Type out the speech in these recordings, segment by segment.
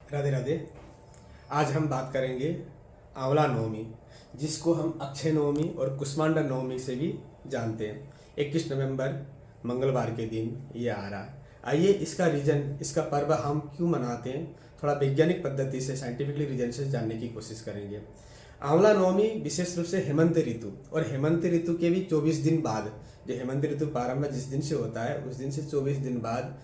राधे राधे। आज हम बात करेंगे आंवला नवमी, जिसको हम अक्षय नवमी और कुष्मांडा नवमी से भी जानते हैं। 21 नवंबर मंगलवार के दिन ये आ रहा है। आइए इसका रीजन, इसका पर्व हम क्यों मनाते हैं, थोड़ा वैज्ञानिक पद्धति से, साइंटिफिकली रीजन से जानने की कोशिश करेंगे। आंवला नवमी विशेष रूप से हेमंत ऋतु और हेमंत ऋतु के भी 24 दिन बाद, जो हेमंत ऋतु प्रारंभ जिस दिन से होता है उस दिन से 24 दिन बाद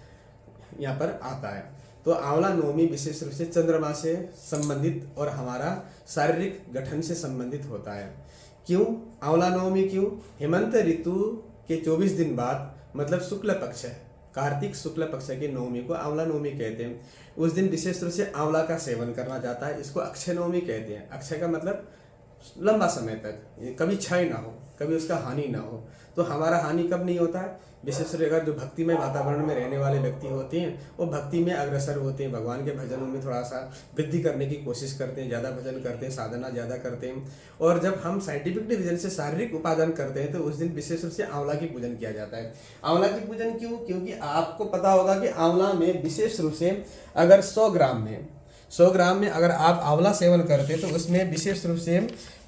यहाँ पर आता है। तो आंवला नवमी विशेष रूप से चंद्रमा से संबंधित और हमारा शारीरिक गठन से संबंधित होता है। क्यों आंवला नवमी? क्यों? हेमंत ऋतु के 24 दिन बाद, मतलब शुक्ल पक्ष है, कार्तिक शुक्ल पक्ष की नवमी को आंवला नवमी कहते हैं। उस दिन विशेष रूप से आंवला का सेवन करना जाता है। इसको अक्षय नवमी कहते हैं। अक्षय का मतलब लंबा समय तक, कभी क्षय ना हो, कभी उसका हानि ना हो। तो हमारा हानि कब नहीं होता है? विशेष रूप से अगर जो भक्तिमय वातावरण में रहने वाले व्यक्ति होते हैं वो भक्ति में अग्रसर होते हैं, भगवान के भजनों में थोड़ा सा वृद्धि करने की कोशिश करते हैं, ज़्यादा भजन करते हैं, साधना ज़्यादा करते हैं। और जब हम साइंटिफिक रीजन से शारीरिक उपार्जन करते हैं तो उस दिन विशेष रूप से आंवला की पूजन किया जाता है। आंवला की पूजन क्यों? क्योंकि आपको पता होगा कि आंवला में विशेष रूप से अगर 100 ग्राम में अगर आप आंवला सेवन करते हैं तो उसमें विशेष रूप से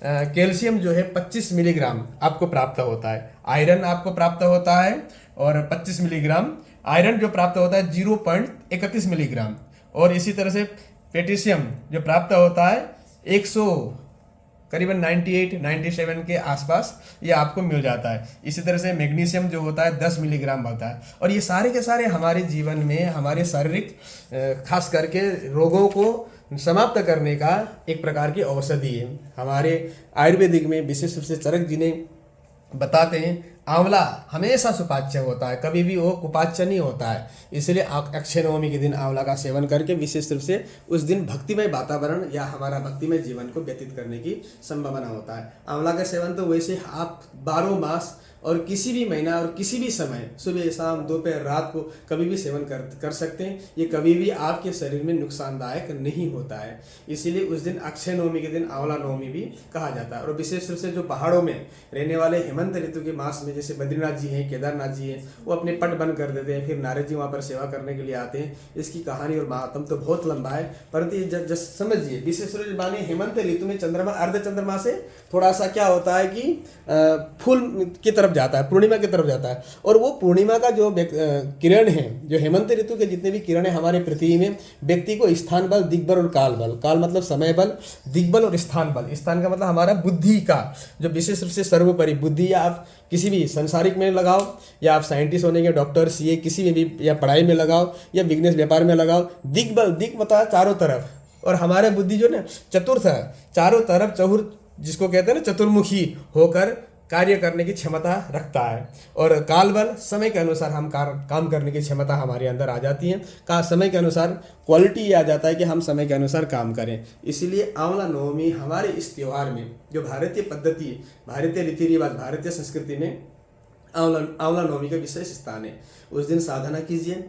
कैल्शियम जो है 25 मिलीग्राम आपको प्राप्त होता है। आयरन आपको प्राप्त होता है और 25 मिलीग्राम आयरन जो प्राप्त होता है 0.31 मिलीग्राम। और इसी तरह से पोटेशियम जो प्राप्त होता है 100 करीबन 97 के आसपास ये आपको मिल जाता है। इसी तरह से मैग्नीशियम जो होता है 10 मिलीग्राम होता है। और ये सारे के सारे हमारे जीवन में, हमारे शारीरिक खास करके रोगों को समाप्त करने का एक प्रकार की औषधि है। हमारे आयुर्वेदिक में विशेष रूप से चरक जी ने बताते हैं आंवला हमेशा सुपाच्य होता है, कभी भी वो कुपाच्य नहीं होता है। इसलिए अक्षय नवमी के दिन आंवला का सेवन करके विशेष रूप से उस दिन भक्तिमय वातावरण या हमारा भक्तिमय जीवन को व्यतीत करने की संभावना होता है। आंवला का सेवन तो वैसे आप 12 मास और किसी भी महीना और किसी भी समय, सुबह शाम दोपहर रात को कभी भी सेवन कर सकते हैं। ये कभी भी आपके शरीर में नुकसानदायक नहीं होता है। इसीलिए उस दिन अक्षय नवमी के दिन आंवला नवमी भी कहा जाता है। और विशेष रूप से जो पहाड़ों में रहने वाले हेमंत ऋतु के मास में, जैसे बद्रीनाथ जी हैं, केदारनाथ जी हैं, वो अपने पट बंद कर देते हैं, फिर नारद जी वहाँ पर सेवा करने के लिए आते हैं। इसकी कहानी और महात्म तो बहुत लंबा है, परंतु समझिए विशेष रूप से मानिए हेमंत ऋतु में चंद्रमा अर्ध चंद्रमा से थोड़ा सा क्या होता है कि फूल की तरफ जाता है, पूर्णिमा की तरफ जाता है। और वो पूर्णिमा का जो किरण है, जो हेमंत ऋतु के जितने भी किरण है हमारे पृथ्वी में, व्यक्ति को स्थान बल, दिग्बल और काल बल, काल मतलब समय बल, दिग्बल और स्थान बल, स्थान का मतलब हमारा बुद्धि का जो विशेष रूप से सर्वोपरि बुद्धि, या आप किसी भी संसारिक में लगाओ, या आप साइंटिस्ट होने के, डॉक्टर, सीए, किसी में भी, या पढ़ाई में लगाओ, या बिजनेस व्यापार में लगाओ। दिग्बल, दिग मतलब चारों तरफ, और हमारे बुद्धि जो ना चतुर्थ है, चारों तरफ जिसको कहते हैं ना चतुर्मुखी होकर कार्य करने की क्षमता रखता है। और काल बल, समय के अनुसार हम काम करने की क्षमता हमारे अंदर आ जाती है। समय के अनुसार क्वालिटी आ जाता है कि हम समय के अनुसार काम करें। इसीलिए आंवला नवमी हमारे इस त्यौहार में, जो भारतीय पद्धति, भारतीय रीति रिवाज, भारतीय संस्कृति में आंवला नवमी का विशेष स्थान है। उस दिन साधना कीजिए।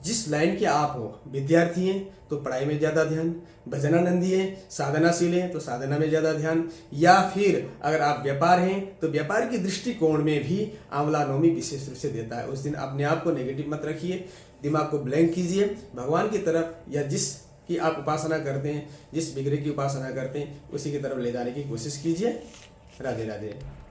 जिस लाइन के आप हो, विद्यार्थी हैं तो पढ़ाई में ज़्यादा ध्यान, भजनानंदी हैं, साधनाशील हैं तो साधना में ज़्यादा ध्यान, या फिर अगर आप व्यापार हैं तो व्यापार की दृष्टिकोण में भी आंवला नवमी विशेष रूप से देता है। उस दिन अपने आप को नेगेटिव मत रखिए, दिमाग को ब्लैंक कीजिए, भगवान की तरफ, या जिस की आप उपासना करते हैं, जिस विग्रह की उपासना करते हैं उसी की तरफ ले जाने की कोशिश कीजिए। राधे राधे।